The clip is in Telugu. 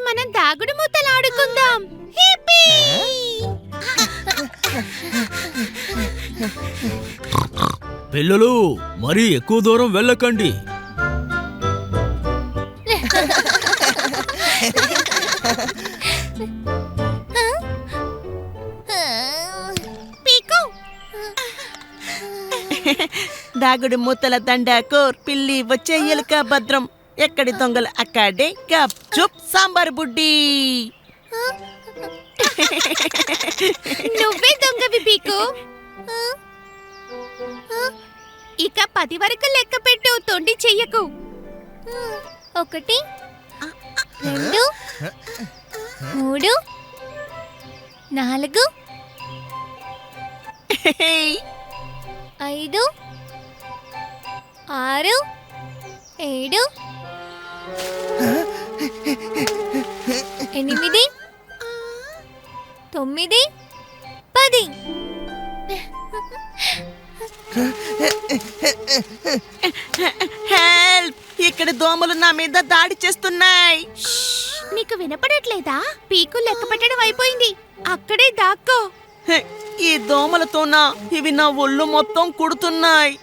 మనం దాగుడు మూతలు ఆడుకుందాం. హిప్పీ! పిల్లలు మరీ ఎక్కువ దూరం వెళ్ళకండి. పీకు! దాగుడు మూతల దండాకోర్ పిల్లి వచ్చే ఎలుక భద్రం. ఎక్కడి దొంగలు అక్కడే గప్ చుప్ సాంబార్ బుడ్డి. నువ్వే దొంగవి పీకు. ఇక 10 వరకు లెక్క పెట్టు, తొండి చెయ్యకు. 1 2 3 4 5 6 7 8 9 10. హెల్ప్! ఇక్కడ దోమలు నా మీద దాడి చేస్తున్నాయి. నీకు వినపడట్లేదా? పీకు లెక్క పెట్టడం అయిపోయింది. అక్కడే దాక్కో. ఈ దోమలతోనా ఇవి నా ఒళ్ళు మొత్తం కుడుతున్నాయి.